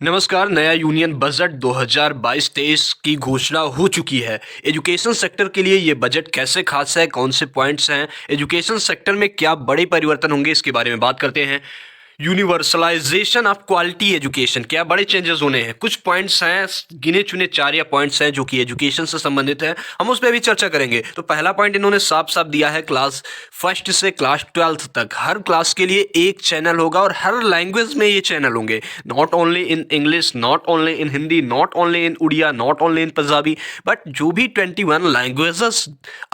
नमस्कार। नया union budget 2022-23 की घोषणा हो चुकी है। एजुकेशन सेक्टर के लिए ये बजट कैसे खास है, कौन से पॉइंट्स हैं, एजुकेशन सेक्टर में क्या बड़े परिवर्तन होंगे, इसके बारे में बात करते हैं। यूनिवर्सलाइजेशन ऑफ क्वालिटी एजुकेशन, क्या बड़े चेंजेस होने हैं। कुछ पॉइंट्स हैं, गिने चुने 4 या पॉइंट्स हैं जो कि एजुकेशन से संबंधित है। हम उस पर भी चर्चा करेंगे। तो पहला पॉइंट इन्होंने साफ साफ दिया है, क्लास फर्स्ट से क्लास 12th तक हर क्लास के लिए एक चैनल होगा और हर लैंग्वेज में ये चैनल होंगे। Not only in English, not only in Hindi, not only in Oriya, not only in Punjabi, but जो भी 21 लैंग्वेजेस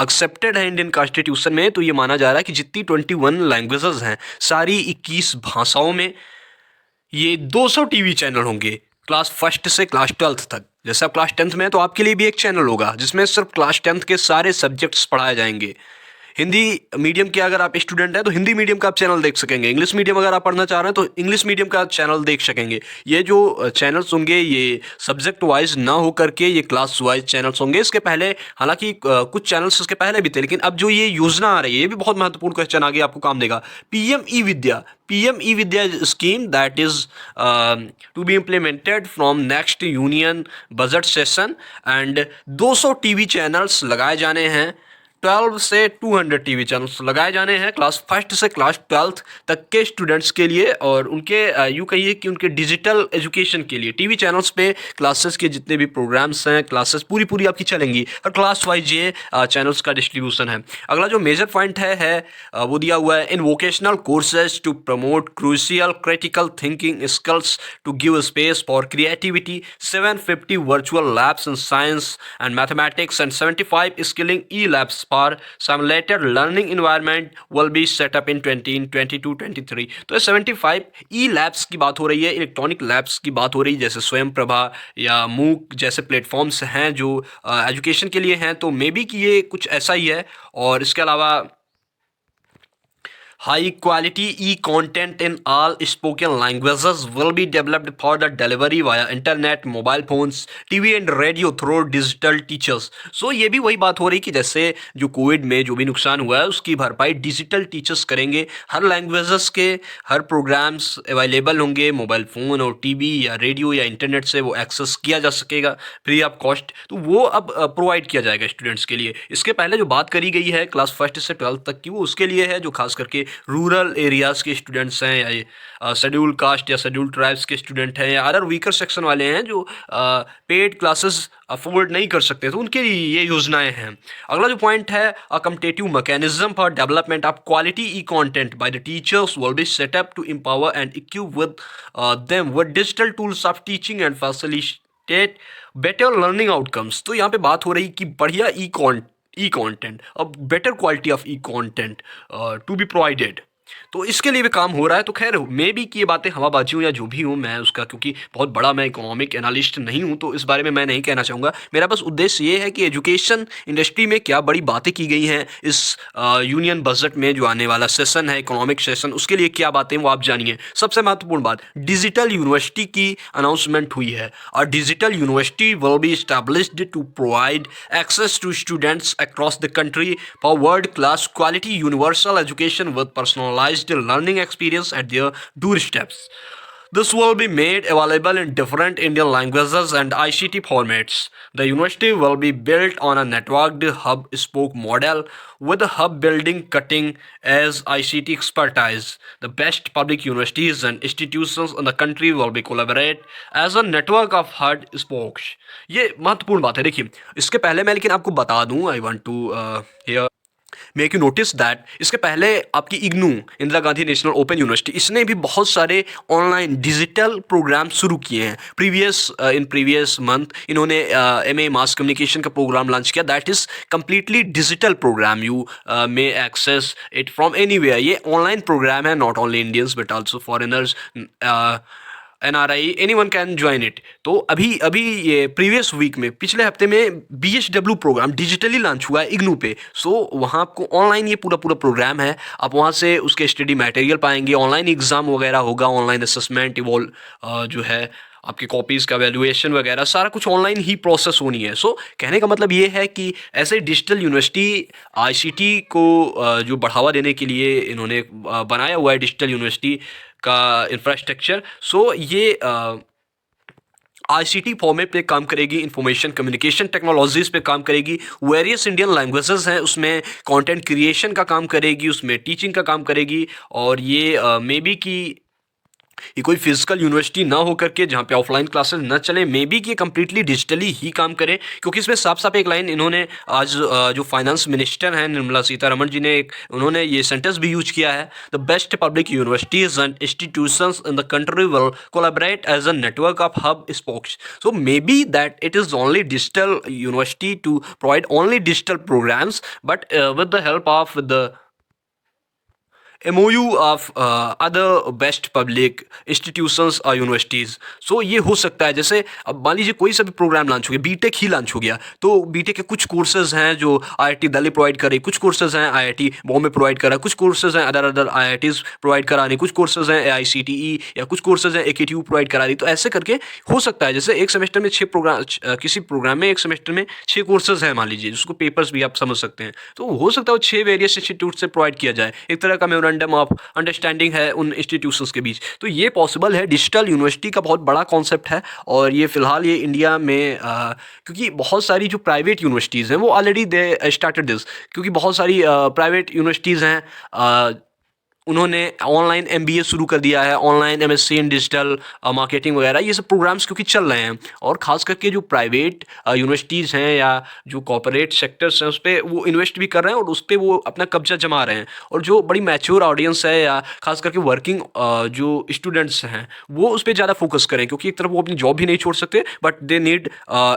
एक्सेप्टेड है इंडियन कॉन्स्टिट्यूशन में। तो ये माना जा रहा है कि जितनी 21 लैंग्वेजेस हैं, सारी 21 भाषाओं में ये 200 टीवी चैनल होंगे क्लास फर्स्ट से क्लास 12th तक। जैसे आप क्लास 10th में हैं तो आपके लिए भी एक चैनल होगा जिसमें सिर्फ क्लास 10th के सारे सब्जेक्ट्स पढ़ाए जाएंगे। हिंदी मीडियम के अगर आप स्टूडेंट हैं तो हिंदी मीडियम का आप चैनल देख सकेंगे। इंग्लिश मीडियम अगर आप पढ़ना चाह रहे हैं तो इंग्लिश मीडियम का चैनल देख सकेंगे। ये जो चैनल्स होंगे ये सब्जेक्ट वाइज ना हो करके ये क्लास वाइज चैनल्स होंगे। इसके पहले हालांकि कुछ चैनल्स इसके पहले भी थे, लेकिन अब जो ये योजना आ रही है ये भी बहुत महत्वपूर्ण क्वेश्चन आगे आपको काम देगा। PM e Vidya scheme that is to be implemented from next union budget session and 200 TV channels लगाए जाने हैं। 12 से 200 टीवी चैनल्स लगाए जाने हैं क्लास फर्स्ट से क्लास 12th तक के स्टूडेंट्स के लिए। और उनके यूँ कहिए कि उनके डिजिटल एजुकेशन के लिए टीवी चैनल्स पे क्लासेस के जितने भी प्रोग्राम्स हैं, क्लासेस पूरी आपकी चलेंगी और क्लास वाइज ये चैनल्स का डिस्ट्रीब्यूशन है। अगला जो मेजर पॉइंट है वो दिया हुआ है, in vocational courses to promote crucial critical thinking skills to give space for creativity, 750 virtual labs in science and mathematics and 75 skilling e labs for simulated learning environment will be set up in 2022-23। तो 75 ई labs की बात हो रही है, electronic labs की बात हो रही है, जैसे स्वयं प्रभा या मूक जैसे प्लेटफॉर्म्स हैं जो एजुकेशन के लिए हैं। तो मे बी कि ये कुछ ऐसा ही है। और इसके अलावा high quality e-content in all spoken languages will be developed for the delivery via internet, mobile phones, TV and radio through digital teachers। So ये भी वही बात हो रही कि जैसे जो कोविड में जो भी नुकसान हुआ है उसकी भरपाई डिजिटल टीचर्स करेंगे। हर लैंग्वेजेस के हर प्रोग्राम्स अवेलेबल होंगे, मोबाइल फ़ोन और टीवी या रेडियो या इंटरनेट से वो एक्सेस किया जा सकेगा फ्री ऑफ कॉस्ट। तो वो अब प्रोवाइड किया जाएगा स्टूडेंट्स के लिए। इसके पहले जो बात करी गई है क्लास फर्स्ट से 12th तक की, वो उसके लिए है जो खास करके रूरल एरियाज़ के स्टूडेंट्स हैं या शेड्यूल कास्ट या शेड्यूल ट्राइब्स के स्टूडेंट हैं या अदर वीकर सेक्शन वाले हैं जो पेड क्लासेस अफोर्ड नहीं कर सकते, तो उनके लिए ये योजनाएं हैं। अगला जो पॉइंट है, a competitive mechanism for development of quality e content by the teachers will be set up to empower and equip with them with digital tools of teaching and facilitate better learning outcomes. तो यहाँ पे बात हो रही कि बढ़िया e content, अब better quality of e content to be provided, तो इसके लिए भी काम हो रहा है। तो खैर मे बी कि ये बातें हवाबाजी हूँ या जो भी हूँ, मैं उसका क्योंकि बहुत बड़ा मैं इकोनॉमिक एनालिस्ट नहीं हूँ तो इस बारे में मैं नहीं कहना चाहूँगा। मेरा बस उद्देश्य ये है कि एजुकेशन इंडस्ट्री में क्या बड़ी बातें की गई हैं इस यूनियन बजट में जो आने वाला सेशन है, इकोनॉमिक सेशन, उसके लिए क्या बातें वो आप जानिए। सबसे महत्वपूर्ण बात, डिजिटल यूनिवर्सिटी की अनाउंसमेंट हुई है और digital university will be established to provide access to students across the country for world class quality universal education with personalised learning experience at their doorsteps। This will be made available in different Indian languages and ICT formats। The university will be built on a networked hub-spoke model with the hub building cutting as ICT expertise। The best public universities and institutions in the country will be collaborate as a network of hub spokes। ये महत्वपूर्ण बात है। देखिए इसके पहले मैं लेकिन आपको बता दूं, I want to here make you notice that इसके पहले आपकी IGNOU, Indira Gandhi national open university, इसने भी बहुत सारे ऑनलाइन डिजिटल प्रोग्राम शुरू किए हैं। प्रीवियस मंथ इन्होंने एमए मास कम्युनिकेशन का प्रोग्राम लॉन्च किया that is completely digital programme. You may access it from anywhere. ये ऑनलाइन प्रोग्राम है, not only Indians but also foreigners, NRI, anyone can join it. तो अभी ये previous week में, पिछले हफ्ते में BHW प्रोग्राम डिजिटली लॉन्च हुआ है इग्नू पे। सो वहाँ आपको ऑनलाइन ये पूरा प्रोग्राम है, आप वहाँ से उसके स्टडी मटेरियल पाएंगे, ऑनलाइन एग्ज़ाम वगैरह होगा, ऑनलाइन असेसमेंट जो है आपकी कॉपीज़ का वैल्यूएशन वगैरह सारा कुछ ऑनलाइन ही प्रोसेस होनी है। सो कहने का मतलब ये है कि ऐसे डिजिटल यूनिवर्सिटी ICT को जो बढ़ावा देने के लिए इन्होंने बनाया हुआ है डिजिटल यूनिवर्सिटी का इंफ्रास्ट्रक्चर। सो ये आईसीटी फॉर्मेट पे काम करेगी, इंफॉर्मेशन कम्युनिकेशन टेक्नोलॉजीज़ पे काम करेगी, वेरियस इंडियन लैंग्वेजेस हैं उसमें कंटेंट क्रिएशन का काम करेगी, उसमें टीचिंग का काम करेगी। और ये मे बी कि ये कोई फिजिकल यूनिवर्सिटी ना हो करके जहाँ पे ऑफलाइन क्लासेस न चले, मे बी कि ये कम्प्लीटली डिजिटली ही काम करे। क्योंकि इसमें साफ साफ एक लाइन इन्होंने आज जो फाइनेंस मिनिस्टर हैं निर्मला सीतारमण जी ने उन्होंने ये सेंटेंस भी यूज किया है, the best public universities and institutions in the country will collaborate as a network of hub spokes. So may be that it is only digital university to provide only digital programmes, but with the help of the MOU of other best public institutions और universities. So ये हो सकता है, जैसे अब मान लीजिए कोई सा भी प्रोग्राम लॉन्च हो गया, बीटेक ही लॉन्च हो गया, तो बीटेक के कुछ कोर्सेज हैं जो IIT दिल्ली प्रोवाइड करे, कुछ कोर्सेज हैं IIT बॉम्बे प्रोवाइड करा, कुछ कोर्सेज हैं अदर अदर IITs प्रोवाइड करा रही, कुछ कोर्सेज हैं AICTE या कुछ कोर्सेज हैं AKTU प्रोवाइड करा रही। तो ऐसे करके हो सकता है, जैसे एक सेमेस्टर में 6 प्रोग्राम, किसी प्रोग्राम में एक सेमेस्टर में 6 कोर्सेज हैं मान लीजिए, जिसको पेपर्स भी आप समझ सकते हैं, तो हो सकता है वो 6 वेरियस इंस्टीट्यूट से प्रोवाइड किया जाए, एक तरह का मेमोरेंडम ऑफ अंडरस्टैंडिंग है उन इंस्टीट्यूशंस के बीच। तो ये पॉसिबल है, डिजिटल यूनिवर्सिटी का बहुत बड़ा कॉन्सेप्ट है। और ये फिलहाल ये इंडिया में क्योंकि बहुत सारी जो प्राइवेट यूनिवर्सिटीज़ हैं वो ऑलरेडी दे स्टार्टेड दिस, क्योंकि बहुत सारी प्राइवेट यूनिवर्सिटीज़ हैं, उन्होंने ऑनलाइन MBA शुरू कर दिया है, ऑनलाइन MSc इन डिजिटल मार्केटिंग वगैरह, ये सब प्रोग्राम्स क्योंकि चल रहे हैं। और ख़ास करके जो प्राइवेट यूनिवर्सिटीज़ हैं या जो कॉर्पोरेट सेक्टर्स हैं उस पर वो इन्वेस्ट भी कर रहे हैं और उस पर वो अपना कब्जा जमा रहे हैं। और जो बड़ी मैच्योर ऑडियंस है या खास करके वर्किंग जो स्टूडेंट्स हैं वो उस पर ज़्यादा फोकस करें, क्योंकि एक तरफ वो अपनी जॉब भी नहीं छोड़ सकते, but they need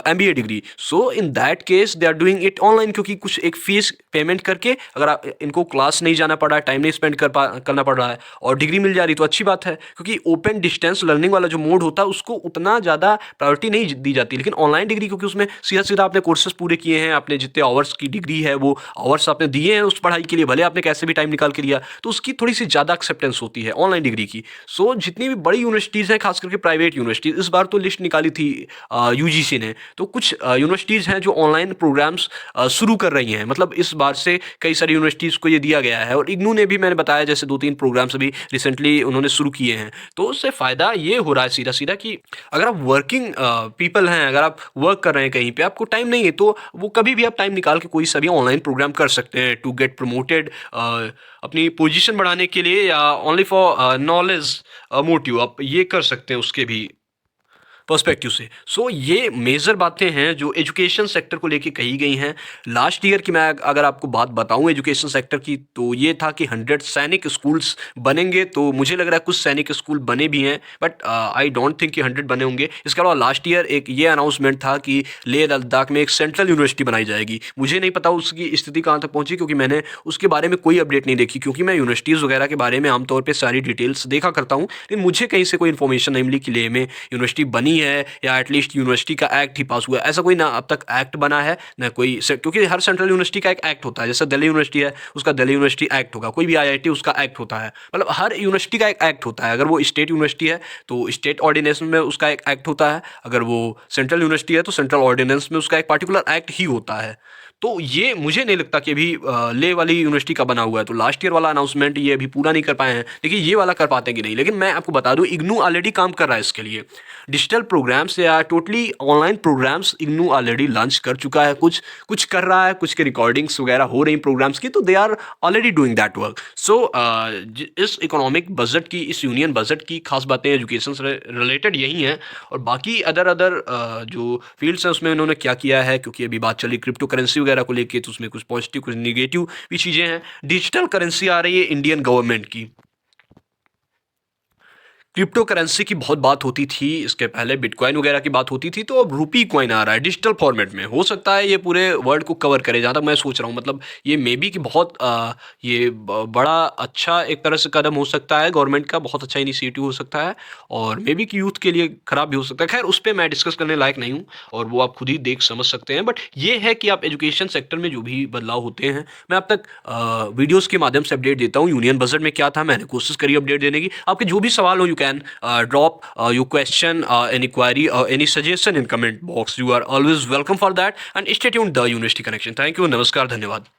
MBA degree. So in that case they are doing it online, क्योंकि कुछ एक फ़ीस पेमेंट करके अगर इनको क्लास नहीं जाना पड़ा, टाइम नहीं स्पेंड करना पड़ रहा है और डिग्री मिल जा रही, तो अच्छी बात है। क्योंकि ओपन डिस्टेंस लर्निंग वाला जो मोड होता है उसको उतना ज़्यादा प्रायोरिटी नहीं दी जाती, लेकिन ऑनलाइन डिग्री क्योंकि उसमें सीधा सीधा आपने कोर्सेज पूरे किए हैं, आपने जितने आवर्स की डिग्री है वो आवर्स आपने दिए हैं उस पढ़ाई के लिए, भले आपने कैसे भी टाइम निकाल के लिया, तो उसकी थोड़ी सी ज़्यादा एक्सेप्टेंस होती है ऑनलाइन डिग्री की। सो जितनी भी बड़ी यूनिवर्सिटीज़ हैं, खास करके प्राइवेट यूनिवर्सिटीज़, इस बार तो लिस्ट निकाली थी UGC ने, तो कुछ यूनिवर्सिटीज़ हैं जो ऑनलाइन प्रोग्राम्स शुरू कर रही हैं। मतलब इस बार से कई सारी यूनिवर्सिटीज़ को ये दिया गया है, और इग्नू ने भी, मैंने बताया जैसे 2-3 प्रोग्राम्स अभी रिसेंटली उन्होंने शुरू किए हैं। तो उससे फ़ायदा ये हो रहा है सीधा सीधा कि अगर आप वर्किंग पीपल हैं, अगर आप वर्क कर रहे हैं कहीं पे, आपको टाइम नहीं है, तो वो कभी भी आप टाइम निकाल के कोई सा भी ऑनलाइन प्रोग्राम कर सकते हैं टू गेट प्रमोटेड, अपनी पोजीशन बढ़ाने के लिए या ओनली फॉर नॉलेज मोटिव, आप ये कर सकते हैं उसके भी पर्सपेक्टिव से। सो ये मेजर बातें हैं जो एजुकेशन सेक्टर को लेके कही गई हैं। लास्ट ईयर की मैं अगर आपको बात बताऊं एजुकेशन सेक्टर की, तो ये था कि 100 सैनिक स्कूल्स बनेंगे। तो मुझे लग रहा है कुछ सैनिक स्कूल बने भी हैं, बट आई डोंट थिंक कि 100 बने होंगे। इसके अलावा लास्ट ईयर एक ये अनाउंसमेंट था कि लेह लद्दाख में एक सेंट्रल यूनिवर्सिटी बनाई जाएगी। मुझे नहीं पता उसकी स्थिति कहाँ तक पहुँची, क्योंकि मैंने उसके बारे में कोई अपडेट नहीं देखी, क्योंकि मैं यूनिवर्सिटीज़ वगैरह के बारे में आमतौर पर सारी डिटेल्स देखा करता हूँ, लेकिन मुझे कहीं से कोई इन्फॉर्मेशन नहीं मिली कि लेह में यूनिवर्सिटी बनी है या एटलीस्ट यूनिवर्सिटी का एक्ट ही पास हुआ है। ऐसा कोई ना अब तक एक्ट बना है ना कोई, क्योंकि हर सेंट्रल यूनिवर्सिटी का एक एक्ट होता है। जैसे दिल्ली यूनिवर्सिटी है उसका दिल्ली यूनिवर्सिटी एक्ट होगा, कोई भी IIT उसका एक्ट होता है। मतलब हर यूनिवर्सिटी का एक एक्ट होता है। अगर वो स्टेट यूनिवर्सिटी है तो स्टेट ऑर्डिनेंस में उसका एक एक्ट होता है, अगर वो सेंट्रल यूनिवर्सिटी है तो सेंट्रल ऑर्डिनेंस में उसका एक पार्टिकुलर एक्ट ही होता है। तो ये मुझे नहीं लगता कि अभी ले वाली यूनिवर्सिटी का बना हुआ है। तो लास्ट ईयर वाला अनाउंसमेंट ये अभी पूरा नहीं कर पाए हैं, देखिए ये वाला कर पाते हैं कि नहीं। लेकिन मैं आपको बता दूं इग्नू ऑलरेडी काम कर रहा है इसके लिए। डिजिटल प्रोग्राम्स या totally online programmes IGNOU already launch कर चुका है, कुछ कुछ कर रहा है, कुछ के रिकॉर्डिंग्स वगैरह हो रही प्रोग्राम्स की, तो they are already doing that work. So इस इकोनॉमिक बजट की, इस यूनियन बजट की खास बातें एजुकेशन से रिलेटेड यही हैं। और बाकी अदर जो फील्ड्स हैं उसमें उन्होंने क्या किया है, क्योंकि अभी बात चली क्रिप्टो करेंसी वगैरह को लेके, तो उसमें कुछ पॉजिटिव कुछ निगेटिव भी चीज़ें हैं। डिजिटल करेंसी आ रही है इंडियन गवर्नमेंट की। क्रिप्टो करेंसी की बहुत बात होती थी, इसके पहले बिटकॉइन वगैरह की बात होती थी, तो अब रूपी कॉइन आ रहा है डिजिटल फॉर्मेट में। हो सकता है ये पूरे वर्ल्ड को कवर करे, जहाँ तक मैं सोच रहा हूँ। मतलब ये मे बी कि बहुत ये बड़ा अच्छा एक तरह से कदम हो सकता है गवर्नमेंट का, बहुत अच्छा इनिशिएटिव हो सकता है, और मे बी कि यूथ के लिए ख़राब भी हो सकता है। खैर उस पर मैं डिस्कस करने लायक नहीं हूँ, और वो आप खुद ही देख समझ सकते हैं। बट ये है कि आप एजुकेशन सेक्टर में जो भी बदलाव होते हैं, मैं अब तक वीडियोज़ के माध्यम से अपडेट देता हूँ। यूनियन बजट में क्या था, मैंने कोशिश करी अपडेट देने की। आपके जो भी सवाल हो, you can drop your question, any query or any suggestion in comment box. You are always welcome for that, and stay tuned the University Connection. Thank you. नमस्कार, धन्यवाद।